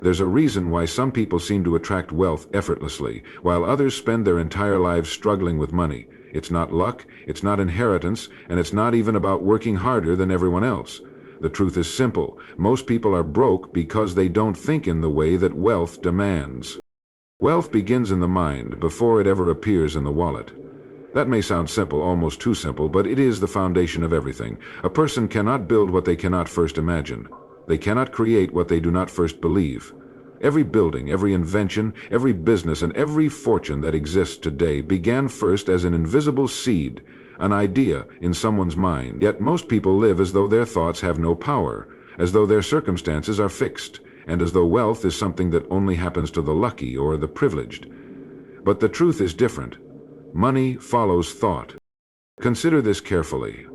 There's a reason why some people seem to attract wealth effortlessly, while others spend their entire lives struggling with money. It's not luck, it's not inheritance, and it's not even about working harder than everyone else. The truth is simple. Most people are broke because they don't think in the way that wealth demands. Wealth begins in the mind before it ever appears in the wallet. That may sound simple, almost too simple, but it is the foundation of everything. A person cannot build what they cannot first imagine. They cannot create what they do not first believe. Every building, every invention, every business, and every fortune that exists today began first as an invisible seed, an idea in someone's mind. Yet most people live as though their thoughts have no power, as though their circumstances are fixed, and as though wealth is something that only happens to the lucky or the privileged. But the truth is different. Money follows thought. Consider this carefully.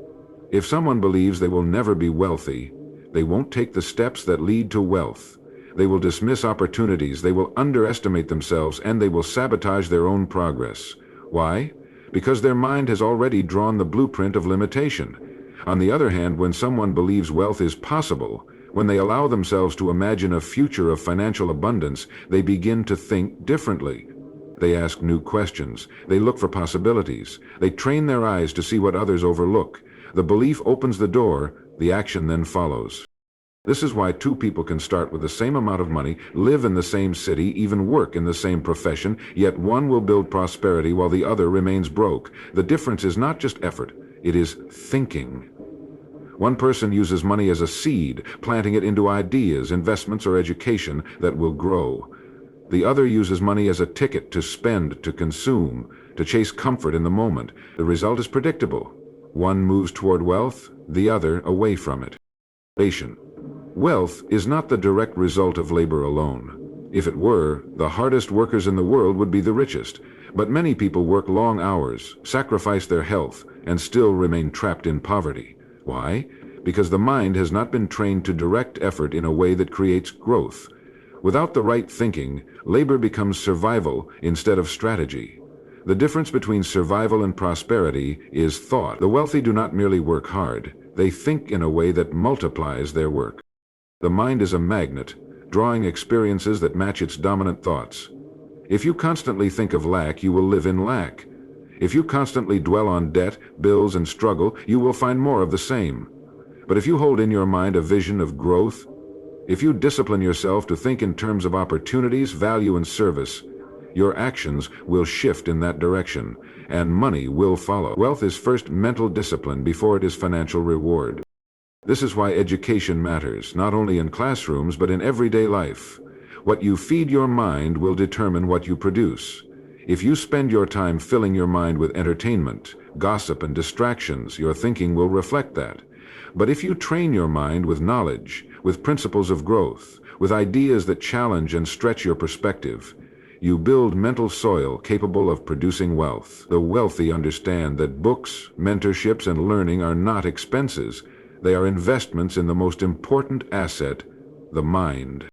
If someone believes they will never be wealthy, they won't take the steps that lead to wealth. They will dismiss opportunities, they will underestimate themselves, and they will sabotage their own progress. Why? Because their mind has already drawn the blueprint of limitation. On the other hand, when someone believes wealth is possible, when they allow themselves to imagine a future of financial abundance, they begin to think differently. They ask new questions. They look for possibilities. They train their eyes to see what others overlook. The belief opens the door, the action then follows. This is why two people can start with the same amount of money, live in the same city, even work in the same profession, yet one will build prosperity while the other remains broke. The difference is not just effort, it is thinking. One person uses money as a seed, planting it into ideas, investments, or education that will grow. The other uses money as a ticket to spend, to consume, to chase comfort in the moment. The result is predictable. One moves toward wealth, the other away from it. Patient. Wealth is not the direct result of labor alone. If it were, the hardest workers in the world would be the richest. But many people work long hours, sacrifice their health, and still remain trapped in poverty. Why? Because the mind has not been trained to direct effort in a way that creates growth. Without the right thinking, labor becomes survival instead of strategy. The difference between survival and prosperity is thought. The wealthy do not merely work hard, they think in a way that multiplies their work. The mind is a magnet, drawing experiences that match its dominant thoughts. If you constantly think of lack, you will live in lack. If you constantly dwell on debt, bills, and struggle, you will find more of the same. But if you hold in your mind a vision of growth, if you discipline yourself to think in terms of opportunities, value, and service, your actions will shift in that direction, and money will follow. Wealth is first mental discipline before it is financial reward. This is why education matters, not only in classrooms but in everyday life. What you feed your mind will determine what you produce. If you spend your time filling your mind with entertainment, gossip, and distractions, your thinking will reflect that. But if you train your mind with knowledge, with principles of growth, with ideas that challenge and stretch your perspective, you build mental soil capable of producing wealth. The wealthy understand that books, mentorships, and learning are not expenses. They are investments in the most important asset, the mind.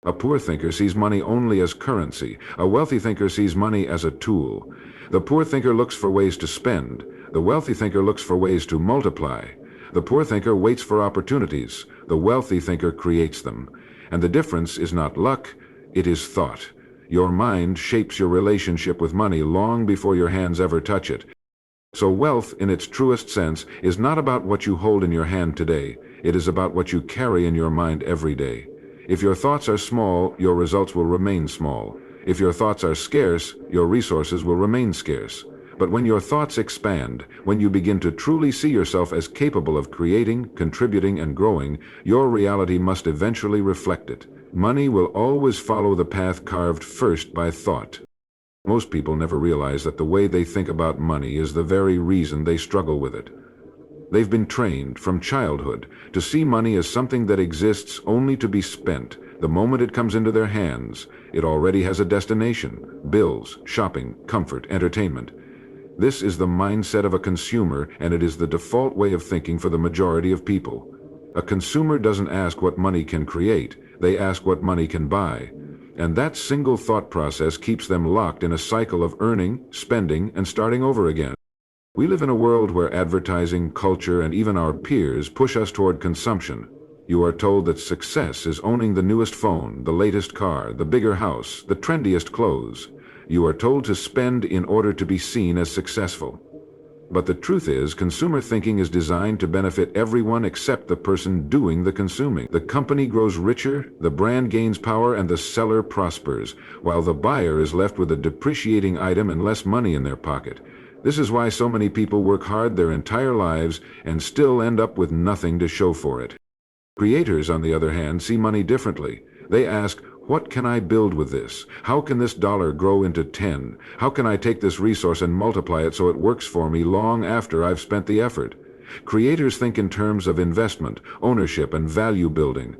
A poor thinker sees money only as currency. A wealthy thinker sees money as a tool. The poor thinker looks for ways to spend. The wealthy thinker looks for ways to multiply. The poor thinker waits for opportunities. The wealthy thinker creates them. And the difference is not luck, it is thought. Your mind shapes your relationship with money long before your hands ever touch it. So wealth, in its truest sense, is not about what you hold in your hand today. It is about what you carry in your mind every day. If your thoughts are small, your results will remain small. If your thoughts are scarce, your resources will remain scarce. But when your thoughts expand, when you begin to truly see yourself as capable of creating, contributing, and growing, your reality must eventually reflect it. Money will always follow the path carved first by thought. Most people never realize that the way they think about money is the very reason they struggle with it. They've been trained from childhood to see money as something that exists only to be spent. The moment it comes into their hands, it already has a destination: bills, shopping, comfort, entertainment. This is the mindset of a consumer, and it is the default way of thinking for the majority of people. A consumer doesn't ask what money can create, they ask what money can buy. And that single thought process keeps them locked in a cycle of earning, spending, and starting over again. We live in a world where advertising, culture, and even our peers push us toward consumption. You are told that success is owning the newest phone, the latest car, the bigger house, the trendiest clothes. You are told to spend in order to be seen as successful. But the truth is, consumer thinking is designed to benefit everyone except the person doing the consuming. The company grows richer, the brand gains power, and the seller prospers, while the buyer is left with a depreciating item and less money in their pocket. This is why so many people work hard their entire lives and still end up with nothing to show for it. Creators, on the other hand, see money differently. They ask, what can I build with this? How can this dollar grow into 10? How can I take this resource and multiply it so it works for me long after I've spent the effort? Creators think in terms of investment, ownership, and value building.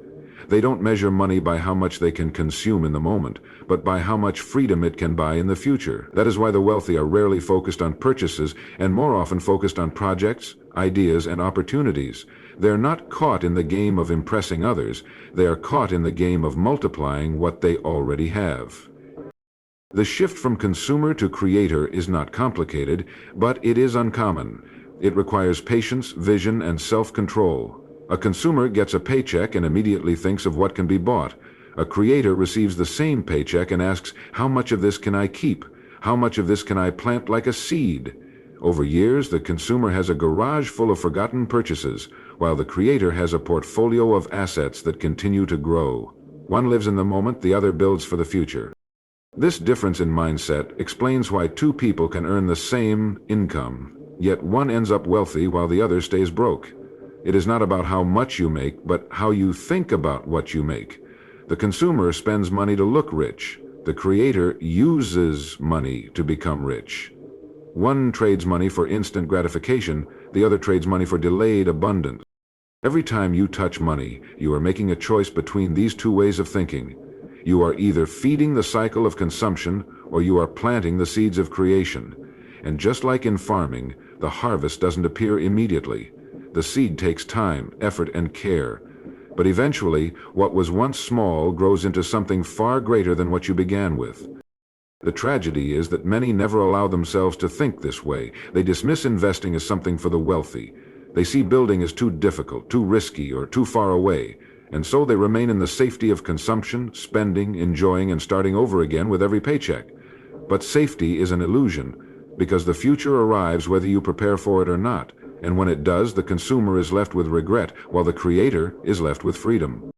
They don't measure money by how much they can consume in the moment, but by how much freedom it can buy in the future. That is why the wealthy are rarely focused on purchases and more often focused on projects, ideas, and opportunities. They're not caught in the game of impressing others. They are caught in the game of multiplying what they already have. The shift from consumer to creator is not complicated, but it is uncommon. It requires patience, vision, and self-control. A consumer gets a paycheck and immediately thinks of what can be bought. A creator receives the same paycheck and asks, how much of this can I keep? How much of this can I plant like a seed? Over years, the consumer has a garage full of forgotten purchases, while the creator has a portfolio of assets that continue to grow. One lives in the moment, the other builds for the future. This difference in mindset explains why two people can earn the same income, yet one ends up wealthy while the other stays broke. It is not about how much you make, but how you think about what you make. The consumer spends money to look rich. The creator uses money to become rich. One trades money for instant gratification, the other trades money for delayed abundance. Every time you touch money, you are making a choice between these two ways of thinking. You are either feeding the cycle of consumption or you are planting the seeds of creation. And just like in farming, the harvest doesn't appear immediately. The seed takes time, effort, and care. But eventually, what was once small grows into something far greater than what you began with. The tragedy is that many never allow themselves to think this way. They dismiss investing as something for the wealthy. They see building as too difficult, too risky, or too far away, and so they remain in the safety of consumption, spending, enjoying, and starting over again with every paycheck. But safety is an illusion, because the future arrives whether you prepare for it or not, and when it does, the consumer is left with regret, while the creator is left with freedom.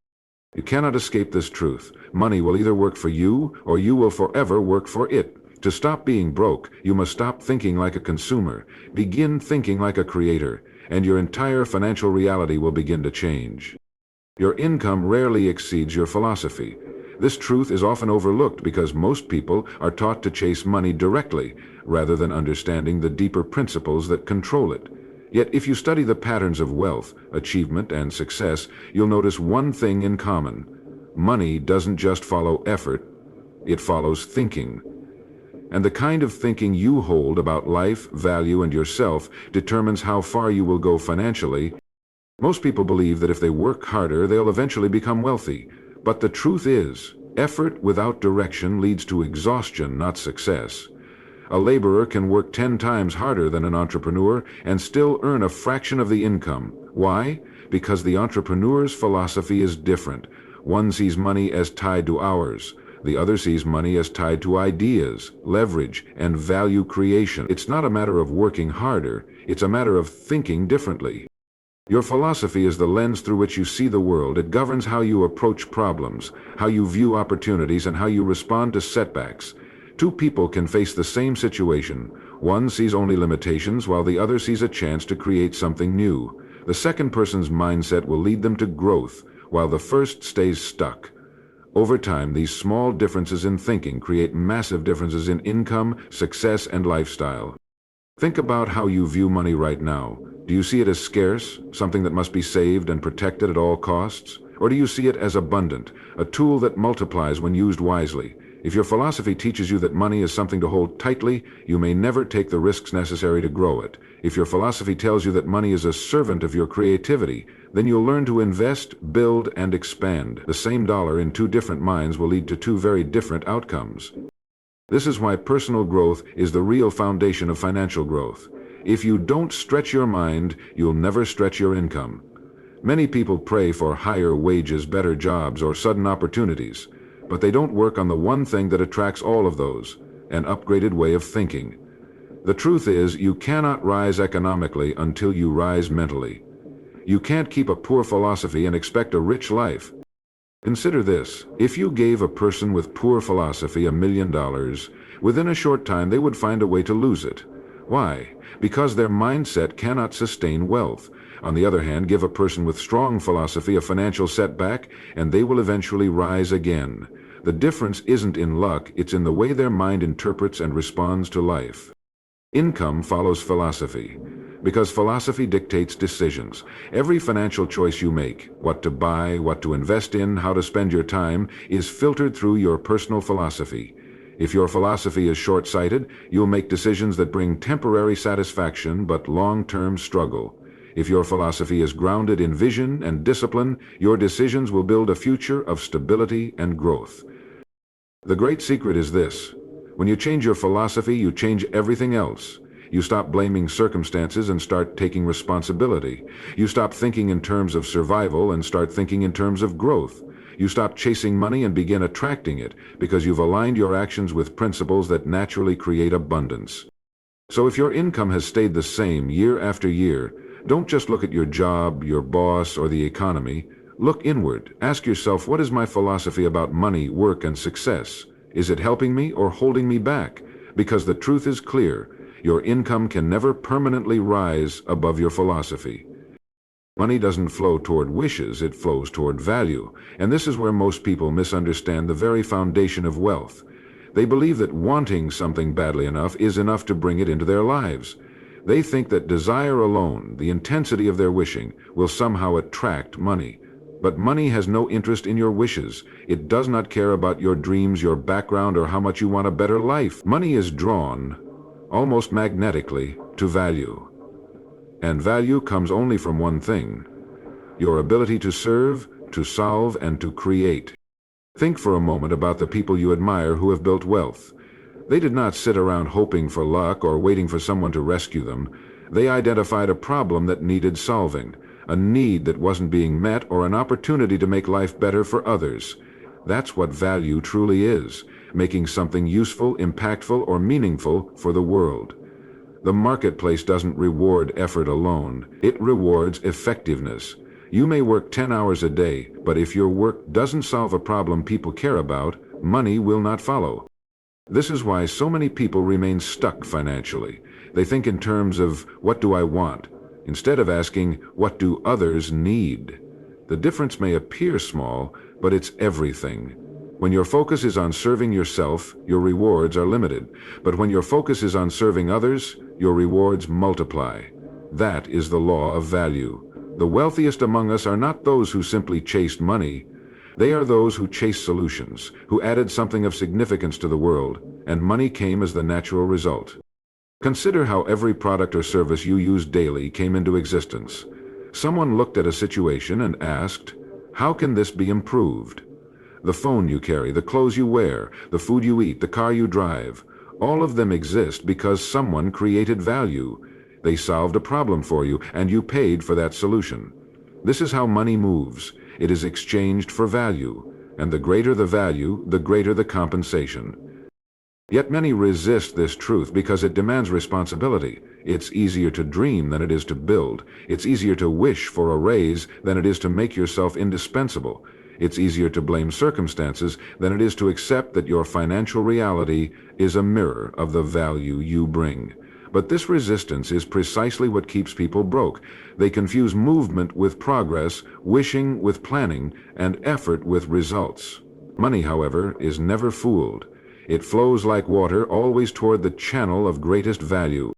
You cannot escape this truth. Money will either work for you, or you will forever work for it. To stop being broke, you must stop thinking like a consumer. Begin thinking like a creator, and your entire financial reality will begin to change. Your income rarely exceeds your philosophy. This truth is often overlooked because most people are taught to chase money directly, rather than understanding the deeper principles that control it. Yet if you study the patterns of wealth, achievement, and success, you'll notice one thing in common. Money doesn't just follow effort, it follows thinking. And the kind of thinking you hold about life, value, and yourself determines how far you will go financially. Most people believe that if they work harder, they'll eventually become wealthy. But the truth is, effort without direction leads to exhaustion, not success. A laborer can work 10 times harder than an entrepreneur and still earn a fraction of the income. Why? Because the entrepreneur's philosophy is different. One sees money as tied to hours. The other sees money as tied to ideas, leverage, and value creation. It's not a matter of working harder. It's a matter of thinking differently. Your philosophy is the lens through which you see the world. It governs how you approach problems, how you view opportunities, and how you respond to setbacks. Two people can face the same situation. One sees only limitations while the other sees a chance to create something new. The second person's mindset will lead them to growth, while the first stays stuck. Over time, these small differences in thinking create massive differences in income, success, and lifestyle. Think about how you view money right now. Do you see it as scarce, something that must be saved and protected at all costs? Or do you see it as abundant, a tool that multiplies when used wisely? If your philosophy teaches you that money is something to hold tightly, you may never take the risks necessary to grow it. If your philosophy tells you that money is a servant of your creativity, then you'll learn to invest, build, and expand. The same dollar in two different minds will lead to two very different outcomes. This is why personal growth is the real foundation of financial growth. If you don't stretch your mind, you'll never stretch your income. Many people pray for higher wages, better jobs, or sudden opportunities, but they don't work on the one thing that attracts all of those: an upgraded way of thinking. The truth is, you cannot rise economically until you rise mentally. You can't keep a poor philosophy and expect a rich life. Consider this: if you gave a person with poor philosophy $1,000,000, within a short time they would find a way to lose it. Why? Because their mindset cannot sustain wealth. On the other hand, give a person with strong philosophy a financial setback, and they will eventually rise again. The difference isn't in luck, it's in the way their mind interprets and responds to life. Income follows philosophy, because philosophy dictates decisions. Every financial choice you make, what to buy, what to invest in, how to spend your time, is filtered through your personal philosophy. If your philosophy is short-sighted, you'll make decisions that bring temporary satisfaction but long-term struggle. If your philosophy is grounded in vision and discipline, your decisions will build a future of stability and growth. The great secret is this: when you change your philosophy, you change everything else. You stop blaming circumstances and start taking responsibility. You stop thinking in terms of survival and start thinking in terms of growth. You stop chasing money and begin attracting it, because you've aligned your actions with principles that naturally create abundance. So if your income has stayed the same year after year, don't just look at your job, your boss, or the economy. Look inward. Ask yourself, what is my philosophy about money, work, and success? Is it helping me or holding me back? Because the truth is clear: your income can never permanently rise above your philosophy. Money doesn't flow toward wishes, it flows toward value. And this is where most people misunderstand the very foundation of wealth. They believe that wanting something badly enough is enough to bring it into their lives. They think that desire alone, the intensity of their wishing, will somehow attract money. But money has no interest in your wishes. It does not care about your dreams, your background, or how much you want a better life. Money is drawn, almost magnetically, to value. And value comes only from one thing: your ability to serve, to solve, and to create. Think for a moment about the people you admire who have built wealth. They did not sit around hoping for luck or waiting for someone to rescue them. They identified a problem that needed solving, a need that wasn't being met, or an opportunity to make life better for others. That's what value truly is: making something useful, impactful, or meaningful for the world. The marketplace doesn't reward effort alone. It rewards effectiveness. You may work 10 hours a day, but if your work doesn't solve a problem people care about, money will not follow. This is why so many people remain stuck financially. They think in terms of, what do I want, instead of asking, what do others need? The difference may appear small, but it's everything. When your focus is on serving yourself, your rewards are limited. But when your focus is on serving others, your rewards multiply. That is the law of value. The wealthiest among us are not those who simply chased money. They are those who chased solutions, who added something of significance to the world, and money came as the natural result. Consider how every product or service you use daily came into existence. Someone looked at a situation and asked, how can this be improved? The phone you carry, the clothes you wear, the food you eat, the car you drive, all of them exist because someone created value. They solved a problem for you, and you paid for that solution. This is how money moves. It is exchanged for value, and the greater the value, the greater the compensation. Yet many resist this truth because it demands responsibility. It's easier to dream than it is to build. It's easier to wish for a raise than it is to make yourself indispensable. It's easier to blame circumstances than it is to accept that your financial reality is a mirror of the value you bring. But this resistance is precisely what keeps people broke. They confuse movement with progress, wishing with planning, and effort with results. Money, however, is never fooled. It flows like water, always toward the channel of greatest value.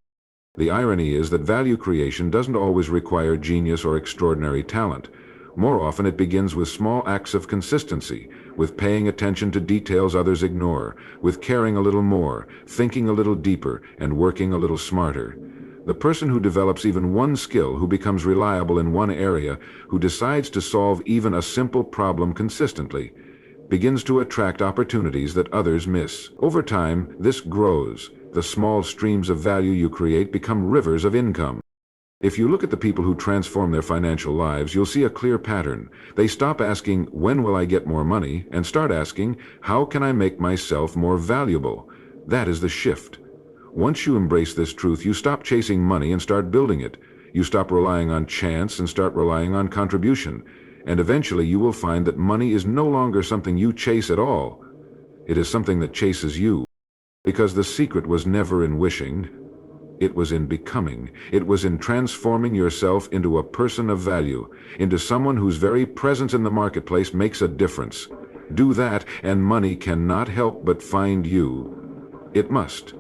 The irony is that value creation doesn't always require genius or extraordinary talent. More often it begins with small acts of consistency, with paying attention to details others ignore, with caring a little more, thinking a little deeper, and working a little smarter. The person who develops even one skill, who becomes reliable in one area, who decides to solve even a simple problem consistently, begins to attract opportunities that others miss. Over time, this grows. The small streams of value you create become rivers of income. If you look at the people who transform their financial lives, you'll see a clear pattern. They stop asking, "When will I get more money?" and start asking, "How can I make myself more valuable?" That is the shift. Once you embrace this truth, you stop chasing money and start building it. You stop relying on chance and start relying on contribution. And eventually you will find that money is no longer something you chase at all. It is something that chases you. Because the secret was never in wishing. It was in becoming. It was in transforming yourself into a person of value, into someone whose very presence in the marketplace makes a difference. Do that, and money cannot help but find you. It must,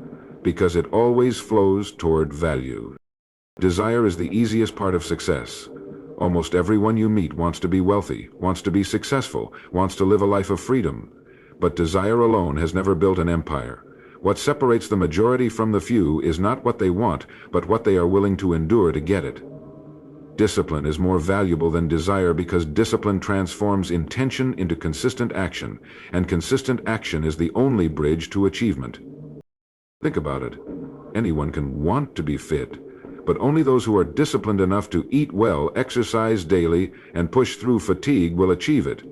because it always flows toward value. Desire is the easiest part of success. Almost everyone you meet wants to be wealthy, wants to be successful, wants to live a life of freedom. But desire alone has never built an empire. What separates the majority from the few is not what they want, but what they are willing to endure to get it. Discipline is more valuable than desire because discipline transforms intention into consistent action, and consistent action is the only bridge to achievement. Think about it. Anyone can want to be fit, but only those who are disciplined enough to eat well, exercise daily, and push through fatigue will achieve it.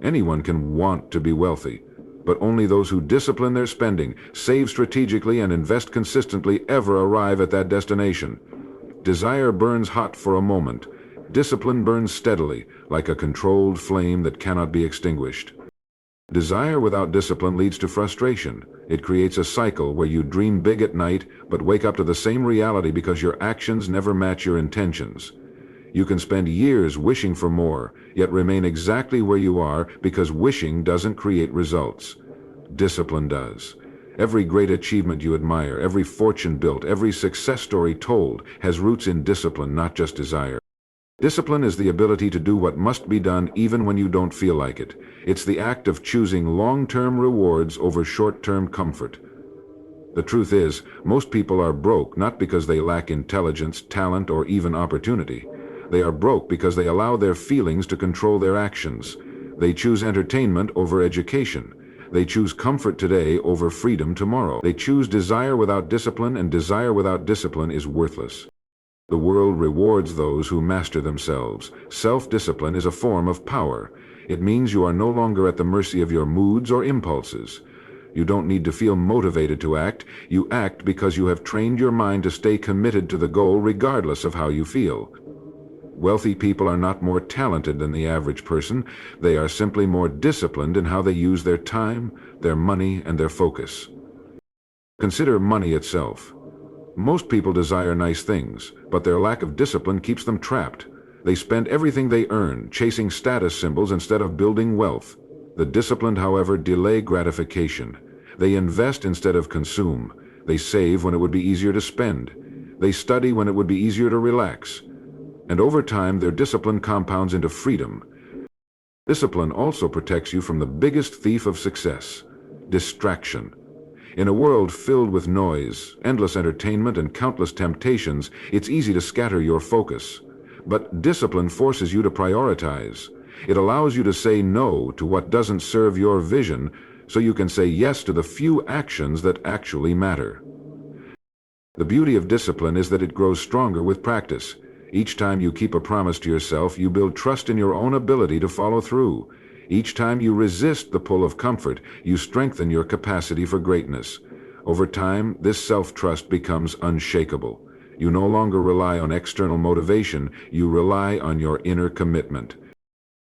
Anyone can want to be wealthy, but only those who discipline their spending, save strategically, and invest consistently ever arrive at that destination. Desire burns hot for a moment. Discipline burns steadily, like a controlled flame that cannot be extinguished. Desire without discipline leads to frustration. It creates a cycle where you dream big at night, but wake up to the same reality because your actions never match your intentions. You can spend years wishing for more, yet remain exactly where you are because wishing doesn't create results. Discipline does. Every great achievement you admire, every fortune built, every success story told has roots in discipline, not just desire. Discipline is the ability to do what must be done even when you don't feel like it. It's the act of choosing long-term rewards over short-term comfort. The truth is, most people are broke not because they lack intelligence, talent, or even opportunity. They are broke because they allow their feelings to control their actions. They choose entertainment over education. They choose comfort today over freedom tomorrow. They choose desire without discipline, and desire without discipline is worthless. The world rewards those who master themselves. Self-discipline is a form of power. It means you are no longer at the mercy of your moods or impulses. You don't need to feel motivated to act. You act because you have trained your mind to stay committed to the goal regardless of how you feel. Wealthy people are not more talented than the average person. They are simply more disciplined in how they use their time, their money, and their focus. Consider money itself. Most people desire nice things, but their lack of discipline keeps them trapped. They spend everything they earn chasing status symbols instead of building wealth. The disciplined, however, delay gratification. They invest instead of consume. They save when it would be easier to spend. They study when it would be easier to relax. And over time, their discipline compounds into freedom. Discipline also protects you from the biggest thief of success: distraction. In a world filled with noise, endless entertainment, and countless temptations, it's easy to scatter your focus. But discipline forces you to prioritize. It allows you to say no to what doesn't serve your vision, so you can say yes to the few actions that actually matter. The beauty of discipline is that it grows stronger with practice. Each time you keep a promise to yourself, you build trust in your own ability to follow through. Each time you resist the pull of comfort, you strengthen your capacity for greatness. Over time, this self-trust becomes unshakable. You no longer rely on external motivation, you rely on your inner commitment.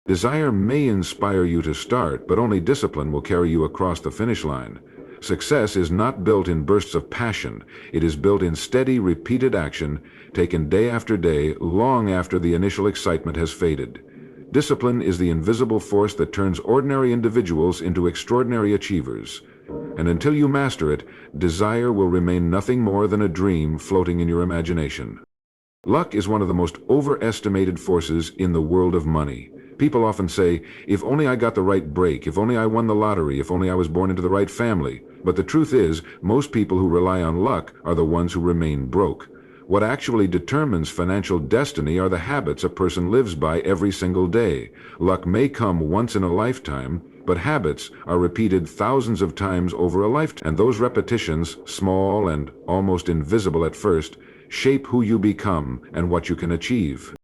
Desire may inspire you to start, but only discipline will carry you across the finish line. Success is not built in bursts of passion. It is built in steady, repeated action, taken day after day, long after the initial excitement has faded. Discipline is the invisible force that turns ordinary individuals into extraordinary achievers. And until you master it, desire will remain nothing more than a dream floating in your imagination. Luck is one of the most overestimated forces in the world of money. People often say, "If only I got the right break, if only I won the lottery, if only I was born into the right family." But the truth is, most people who rely on luck are the ones who remain broke. What actually determines financial destiny are the habits a person lives by every single day. Luck may come once in a lifetime, but habits are repeated thousands of times over a lifetime. And those repetitions, small and almost invisible at first, shape who you become and what you can achieve.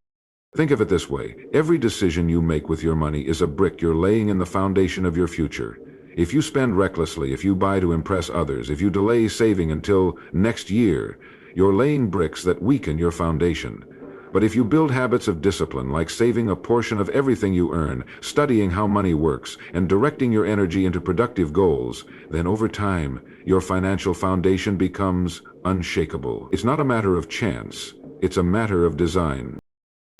Think of it this way: every decision you make with your money is a brick you're laying in the foundation of your future. If you spend recklessly, if you buy to impress others, if you delay saving until next year, you're laying bricks that weaken your foundation. But if you build habits of discipline, like saving a portion of everything you earn, studying how money works, and directing your energy into productive goals, then over time, your financial foundation becomes unshakable. It's not a matter of chance, it's a matter of design.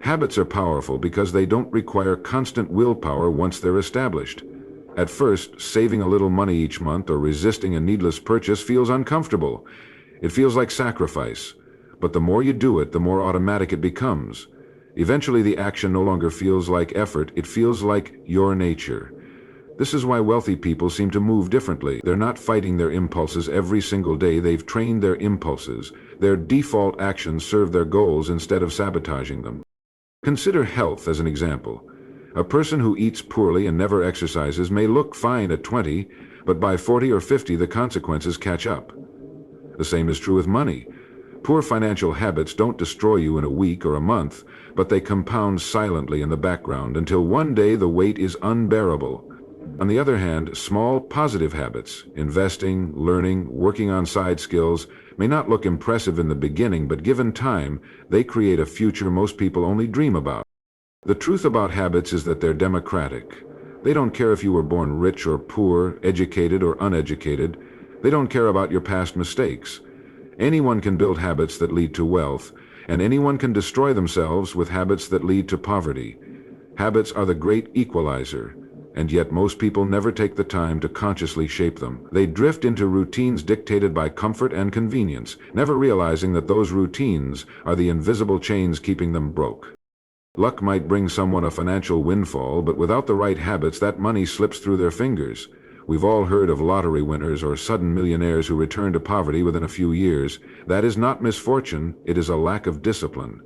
Habits are powerful because they don't require constant willpower once they're established. At first, saving a little money each month or resisting a needless purchase feels uncomfortable. It feels like sacrifice. But the more you do it, the more automatic it becomes. Eventually, the action no longer feels like effort, it feels like your nature. This is why wealthy people seem to move differently. They're not fighting their impulses every single day, they've trained their impulses. Their default actions serve their goals instead of sabotaging them. Consider health as an example. A person who eats poorly and never exercises may look fine at 20, but by 40 or 50 the consequences catch up. The same is true with money. Poor financial habits don't destroy you in a week or a month, but they compound silently in the background until one day the weight is unbearable. On the other hand, small positive habits, investing, learning, working on side skills, may not look impressive in the beginning, but given time, they create a future most people only dream about. The truth about habits is that they're democratic. They don't care if you were born rich or poor, educated or uneducated. They don't care about your past mistakes. Anyone can build habits that lead to wealth, and anyone can destroy themselves with habits that lead to poverty. Habits are the great equalizer, and yet most people never take the time to consciously shape them. They drift into routines dictated by comfort and convenience, never realizing that those routines are the invisible chains keeping them broke. Luck might bring someone a financial windfall, but without the right habits, that money slips through their fingers. We've all heard of lottery winners or sudden millionaires who return to poverty within a few years. That is not misfortune, it is a lack of discipline.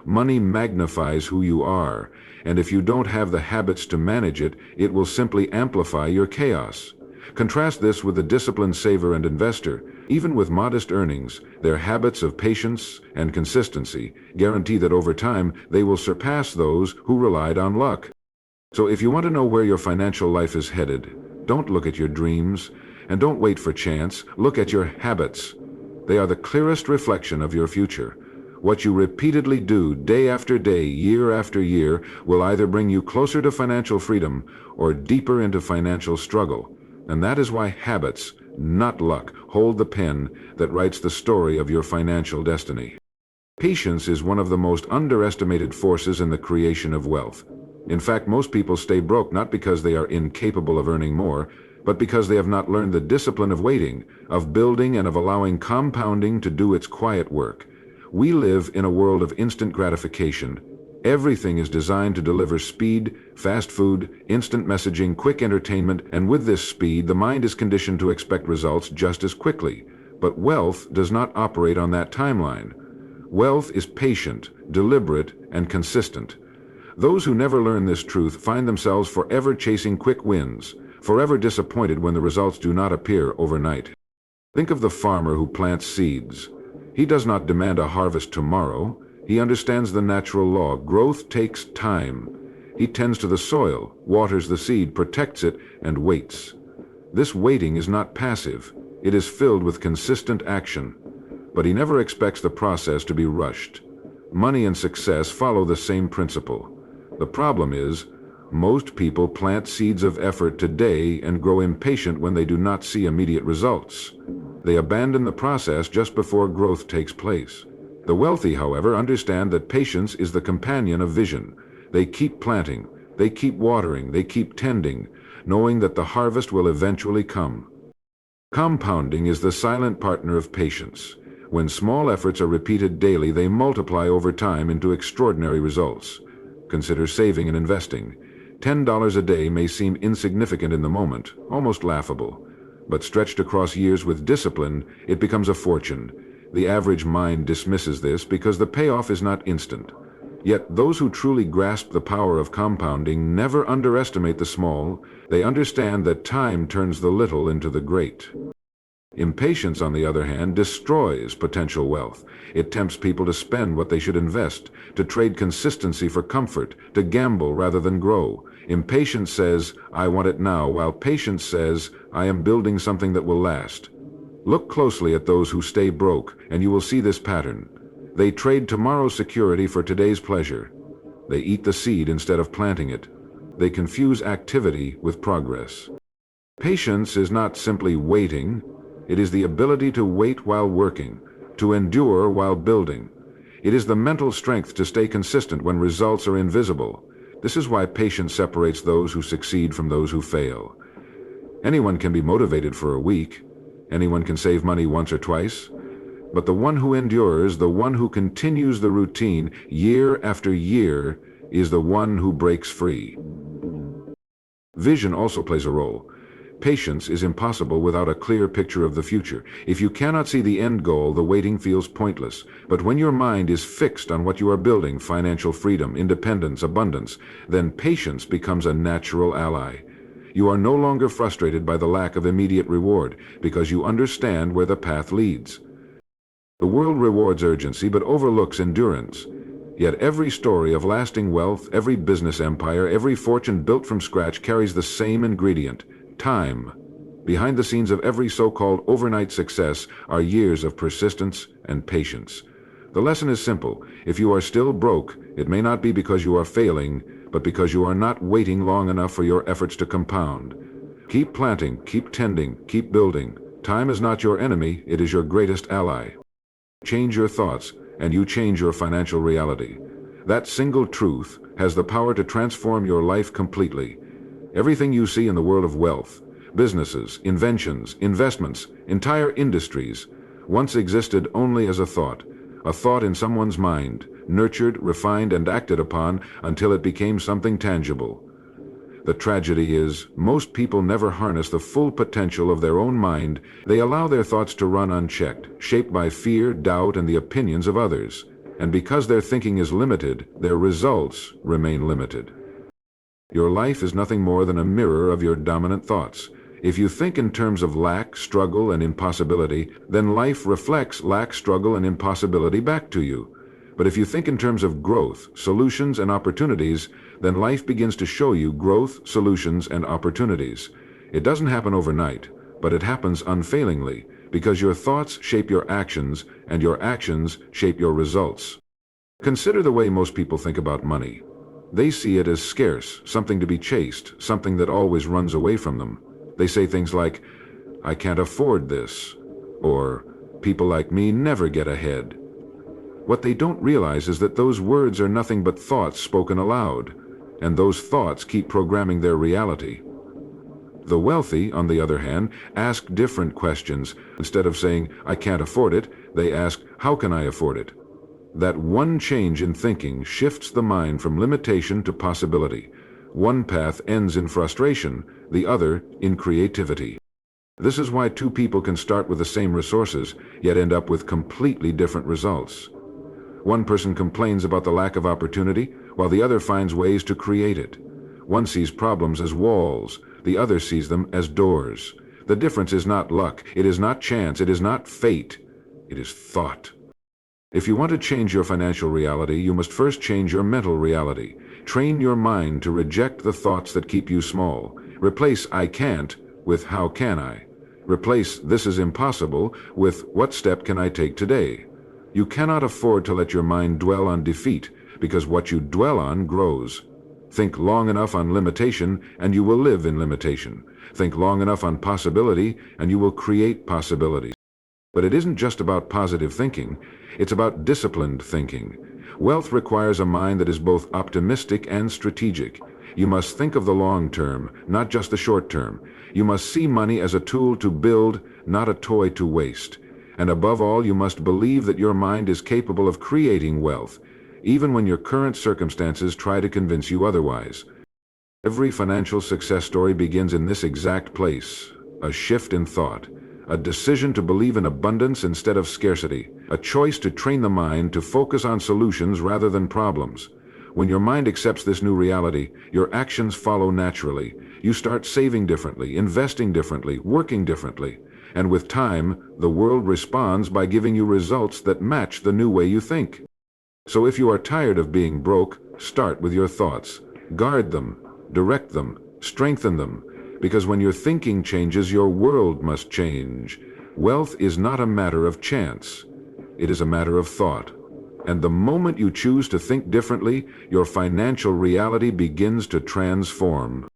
Money magnifies who you are, and if you don't have the habits to manage it, it will simply amplify your chaos. Contrast this with the disciplined saver and investor. Even with modest earnings, their habits of patience and consistency guarantee that over time they will surpass those who relied on luck. So if you want to know where your financial life is headed, don't look at your dreams, and don't wait for chance. Look at your habits. They are the clearest reflection of your future. What you repeatedly do day after day, year after year, will either bring you closer to financial freedom or deeper into financial struggle. And that is why habits, not luck, hold the pen that writes the story of your financial destiny. Patience is one of the most underestimated forces in the creation of wealth. In fact, most people stay broke not because they are incapable of earning more, but because they have not learned the discipline of waiting, of building, and of allowing compounding to do its quiet work. We live in a world of instant gratification. Everything is designed to deliver speed, fast food, instant messaging, quick entertainment, and with this speed, the mind is conditioned to expect results just as quickly. But wealth does not operate on that timeline. Wealth is patient, deliberate, and consistent. Those who never learn this truth find themselves forever chasing quick wins, forever disappointed when the results do not appear overnight. Think of the farmer who plants seeds. He does not demand a harvest tomorrow. He understands the natural law. Growth takes time. He tends to the soil, waters the seed, protects it, and waits. This waiting is not passive. It is filled with consistent action. But he never expects the process to be rushed. Money and success follow the same principle. The problem is, most people plant seeds of effort today and grow impatient when they do not see immediate results. They abandon the process just before growth takes place. The wealthy, however, understand that patience is the companion of vision. They keep planting, they keep watering, they keep tending, knowing that the harvest will eventually come. Compounding is the silent partner of patience. When small efforts are repeated daily, they multiply over time into extraordinary results. Consider saving and investing. $10 a day may seem insignificant in the moment, almost laughable. But stretched across years with discipline, it becomes a fortune. The average mind dismisses this because the payoff is not instant. Yet those who truly grasp the power of compounding never underestimate the small. They understand that time turns the little into the great. Impatience, on the other hand, destroys potential wealth. It tempts people to spend what they should invest, to trade consistency for comfort, to gamble rather than grow. Impatience says, I want it now, while patience says, I am building something that will last. Look closely at those who stay broke, and you will see this pattern. They trade tomorrow's security for today's pleasure. They eat the seed instead of planting it. They confuse activity with progress. Patience is not simply waiting. It is the ability to wait while working, to endure while building. It is the mental strength to stay consistent when results are invisible. This is why patience separates those who succeed from those who fail. Anyone can be motivated for a week. Anyone can save money once or twice. But the one who endures, the one who continues the routine year after year, is the one who breaks free. Vision also plays a role. Patience is impossible without a clear picture of the future. If you cannot see the end goal, the waiting feels pointless. But when your mind is fixed on what you are building, financial freedom, independence, abundance, then patience becomes a natural ally. You are no longer frustrated by the lack of immediate reward, because you understand where the path leads. The world rewards urgency but overlooks endurance. Yet every story of lasting wealth, every business empire, every fortune built from scratch carries the same ingredient: time. Behind the scenes of every so-called overnight success are years of persistence and patience. The lesson is simple. If you are still broke, it may not be because you are failing, but because you are not waiting long enough for your efforts to compound. Keep planting, keep tending, keep building. Time is not your enemy, it is your greatest ally. Change your thoughts, and you change your financial reality. That single truth has the power to transform your life completely. Everything you see in the world of wealth, businesses, inventions, investments, entire industries, once existed only as a thought in someone's mind, nurtured, refined, and acted upon until it became something tangible. The tragedy is, most people never harness the full potential of their own mind. They allow their thoughts to run unchecked, shaped by fear, doubt, and the opinions of others. And because their thinking is limited, their results remain limited. Your life is nothing more than a mirror of your dominant thoughts. If you think in terms of lack, struggle, and impossibility, then life reflects lack, struggle, and impossibility back to you. But if you think in terms of growth, solutions, and opportunities, then life begins to show you growth, solutions, and opportunities. It doesn't happen overnight, but it happens unfailingly, because your thoughts shape your actions, and your actions shape your results. Consider the way most people think about money. They see it as scarce, something to be chased, something that always runs away from them. They say things like, I can't afford this, or people like me never get ahead. What they don't realize is that those words are nothing but thoughts spoken aloud, and those thoughts keep programming their reality. The wealthy, on the other hand, ask different questions. Instead of saying, I can't afford it, they ask, how can I afford it? That one change in thinking shifts the mind from limitation to possibility. One path ends in frustration, the other in creativity. This is why two people can start with the same resources, yet end up with completely different results. One person complains about the lack of opportunity, while the other finds ways to create it. One sees problems as walls, the other sees them as doors. The difference is not luck, it is not chance, it is not fate, it is thought. If you want to change your financial reality, you must first change your mental reality. Train your mind to reject the thoughts that keep you small. Replace I can't with how can I. Replace this is impossible with what step can I take today. You cannot afford to let your mind dwell on defeat, because what you dwell on grows. Think long enough on limitation, and you will live in limitation. Think long enough on possibility, and you will create possibilities. But it isn't just about positive thinking, it's about disciplined thinking. Wealth requires a mind that is both optimistic and strategic. You must think of the long term, not just the short term. You must see money as a tool to build, not a toy to waste. And above all, you must believe that your mind is capable of creating wealth, even when your current circumstances try to convince you otherwise. Every financial success story begins in this exact place: a shift in thought, a decision to believe in abundance instead of scarcity, a choice to train the mind to focus on solutions rather than problems. When your mind accepts this new reality, your actions follow naturally. You start saving differently, investing differently, working differently. And with time, the world responds by giving you results that match the new way you think. So if you are tired of being broke, start with your thoughts. Guard them, direct them, strengthen them, because when your thinking changes, your world must change. Wealth is not a matter of chance. It is a matter of thought. And the moment you choose to think differently, your financial reality begins to transform.